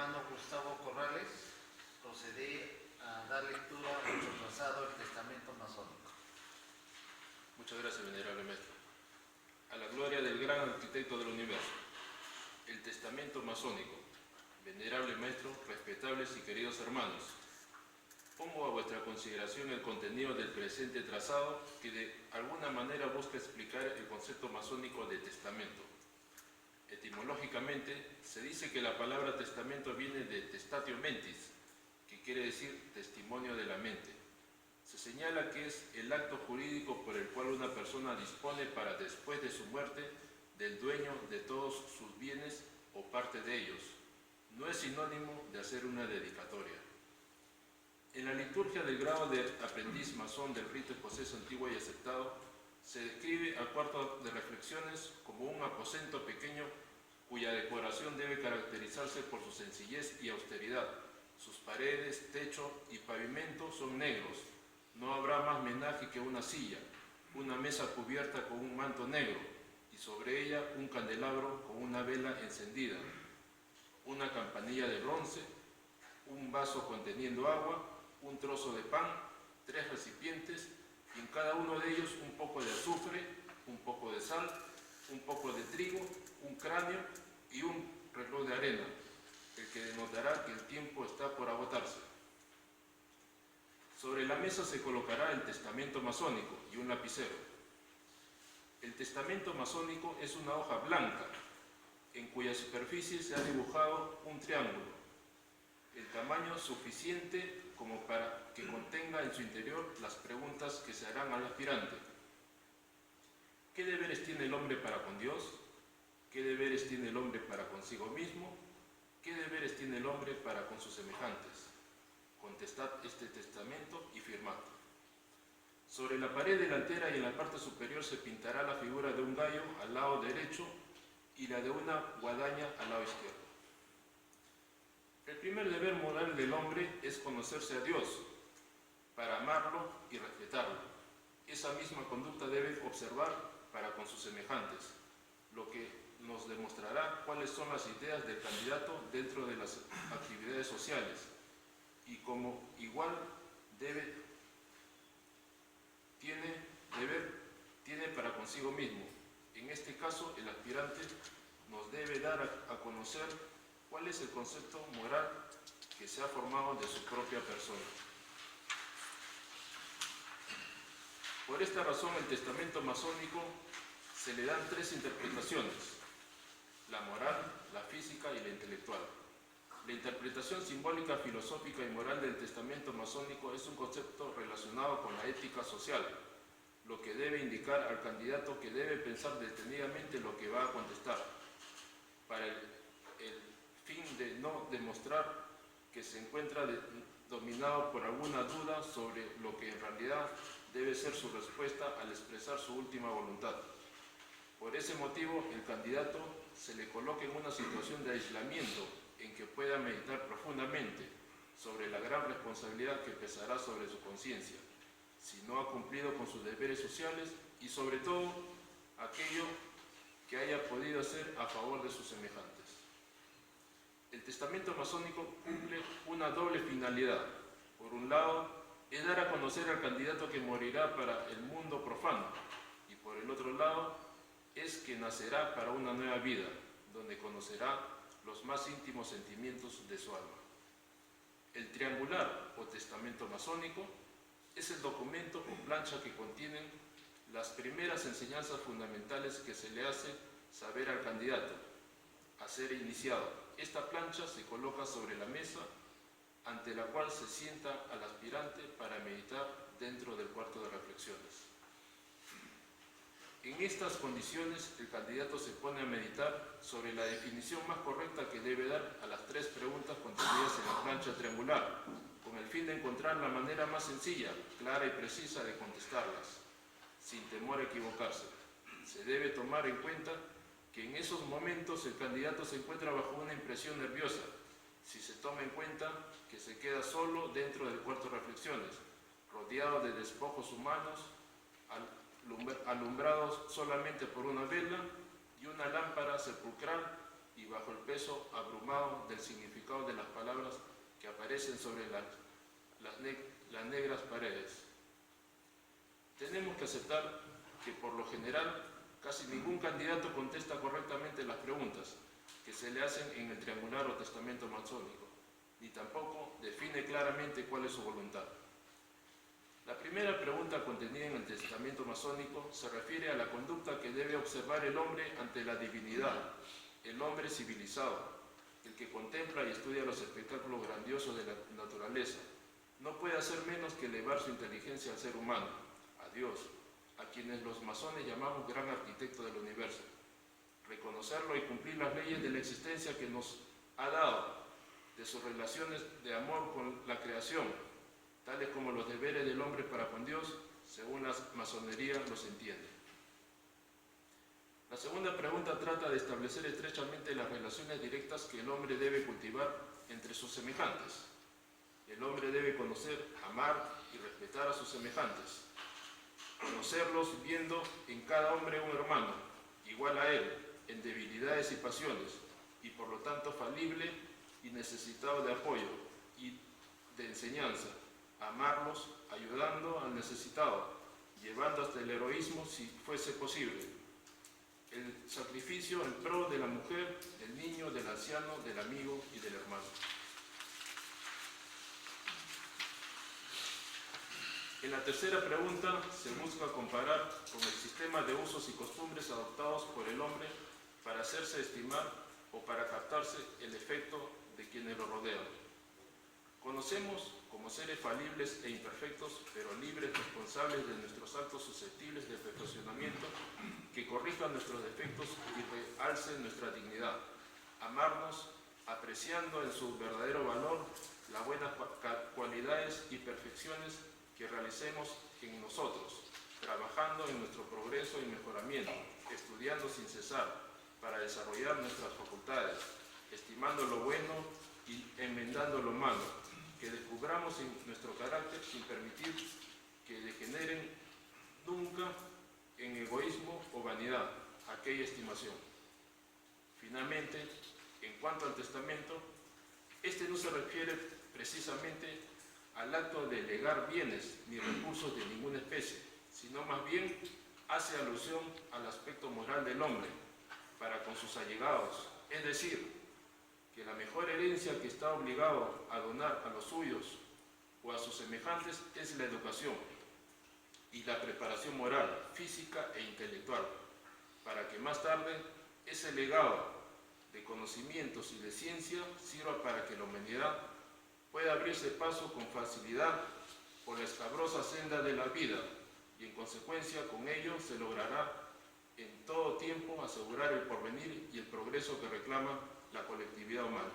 hermano Gustavo Corrales, procederé a dar lectura a nuestro trazado el Testamento Masónico. Muchas gracias, venerable maestro. A la gloria del gran arquitecto del universo, el Testamento Masónico. Venerable maestro, respetables y queridos hermanos, pongo a vuestra consideración el contenido del presente trazado que de alguna manera busca explicar el concepto masónico de testamento. Etimológicamente, se dice que la palabra testamento viene de testatio mentis, que quiere decir testimonio de la mente. Se señala que es el acto jurídico por el cual una persona dispone para después de su muerte del dueño de todos sus bienes o parte de ellos. No es sinónimo de hacer una dedicatoria. En la liturgia del grado de aprendiz masón del rito escocés antiguo y aceptado, se describe al cuarto de reflexiones como un aposento pequeño cuya decoración debe caracterizarse por su sencillez y austeridad. Sus paredes, techo y pavimento son negros. No habrá más menaje que una silla, una mesa cubierta con un manto negro y sobre ella un candelabro con una vela encendida, una campanilla de bronce, un vaso conteniendo agua, un trozo de pan, 3 recipientes y en cada uno de ellos un poco de azufre, un poco de sal, un poco de trigo, un cráneo y un reloj de arena, el que denotará que el tiempo está por agotarse. Sobre la mesa se colocará el testamento masónico y un lapicero. El testamento masónico es una hoja blanca, en cuya superficie se ha dibujado un triángulo, el tamaño suficiente como para que contenga en su interior las preguntas que se harán al aspirante. ¿Qué deberes tiene el hombre para con Dios? ¿Qué deberes tiene el hombre para consigo mismo? ¿Qué deberes tiene el hombre para con sus semejantes? Contestad este testamento y firmad. Sobre la pared delantera y en la parte superior se pintará la figura de un gallo al lado derecho y la de una guadaña al lado izquierdo. El primer deber moral del hombre es conocerse a Dios, para amarlo y respetarlo. Esa misma conducta debe observar para con sus semejantes, lo que nos demostrará cuáles son las ideas del candidato dentro de las actividades sociales y como igual tiene para consigo mismo. En este caso, el aspirante nos debe dar a conocer cuál es el concepto moral que se ha formado de su propia persona. Por esta razón, el testamento masónico se le dan 3 interpretaciones: la moral, la física y la intelectual. La interpretación simbólica, filosófica y moral del testamento masónico es un concepto relacionado con la ética social, lo que debe indicar al candidato que debe pensar detenidamente lo que va a contestar, para el fin de no demostrar que se encuentra dominado por alguna duda sobre lo que en realidad debe ser su respuesta al expresar su última voluntad. Por ese motivo, el candidato se le coloca en una situación de aislamiento en que pueda meditar profundamente sobre la gran responsabilidad que pesará sobre su conciencia, si no ha cumplido con sus deberes sociales y sobre todo aquello que haya podido hacer a favor de sus semejantes. El testamento masónico cumple una doble finalidad. Por un lado, es dar a conocer al candidato que morirá para el mundo profano, y por el otro lado, es que nacerá para una nueva vida, donde conocerá los más íntimos sentimientos de su alma. El triangular o testamento masónico es el documento o plancha que contienen las primeras enseñanzas fundamentales que se le hace saber al candidato a ser iniciado. Esta plancha se coloca sobre la mesa ante la cual se sienta al aspirante para meditar dentro del cuarto de reflexiones. En estas condiciones, el candidato se pone a meditar sobre la definición más correcta que debe dar a las 3 preguntas contenidas en la plancha triangular, con el fin de encontrar la manera más sencilla, clara y precisa de contestarlas, sin temor a equivocarse. Se debe tomar en cuenta que en esos momentos el candidato se encuentra bajo una impresión nerviosa, si se toma en cuenta que se queda solo dentro del cuarto de reflexiones, rodeado de despojos humanos, alumbrados solamente por una vela y una lámpara sepulcral y bajo el peso abrumado del significado de las palabras que aparecen sobre las negras paredes. Tenemos que aceptar que por lo general casi ningún candidato contesta correctamente las preguntas que se le hacen en el triangular o testamento masónico, ni tampoco define claramente cuál es su voluntad. La primera pregunta contenida en el testamento masónico se refiere a la conducta que debe observar el hombre ante la divinidad, el hombre civilizado, el que contempla y estudia los espectáculos grandiosos de la naturaleza. No puede hacer menos que elevar su inteligencia al ser humano, a Dios, a quienes los masones llamamos gran arquitecto del universo. Reconocerlo y cumplir las leyes de la existencia que nos ha dado, de sus relaciones de amor con la creación, tales como los deberes del hombre para con Dios, según la masonería los entiende. La segunda pregunta trata de establecer estrechamente las relaciones directas que el hombre debe cultivar entre sus semejantes. El hombre debe conocer, amar y respetar a sus semejantes, conocerlos viendo en cada hombre un hermano, igual a él, en debilidades y pasiones, y por lo tanto falible y necesitado de apoyo y de enseñanza, amarlos ayudando al necesitado, llevando hasta el heroísmo si fuese posible, el sacrificio en pro de la mujer, del niño, del anciano, del amigo y del hermano. En la tercera pregunta se busca comparar con el sistema de usos y costumbres adoptados por el hombre para hacerse estimar o para captarse el efecto de quienes lo rodean. Conocemos como seres falibles e imperfectos, pero libres, responsables de nuestros actos susceptibles de perfeccionamiento, que corrijan nuestros defectos y realcen nuestra dignidad. Amarnos, apreciando en su verdadero valor las buenas cualidades y perfecciones que realicemos en nosotros, trabajando en nuestro progreso y mejoramiento, estudiando sin cesar para desarrollar nuestras facultades, estimando lo bueno y enmendando lo malo, que descubramos en nuestro carácter sin permitir que degeneren nunca en egoísmo o vanidad aquella estimación. Finalmente, en cuanto al testamento, este no se refiere precisamente al acto de legar bienes ni recursos de ninguna especie, sino más bien hace alusión al aspecto moral del hombre para con sus allegados, es decir, que la mejor herencia que está obligado a donar a los suyos o a sus semejantes es la educación y la preparación moral, física e intelectual, para que más tarde ese legado de conocimientos y de ciencia sirva para que la humanidad pueda abrirse paso con facilidad por la escabrosa senda de la vida y en consecuencia con ello se logrará en todo tiempo asegurar el porvenir y el progreso que reclama la colectividad humana.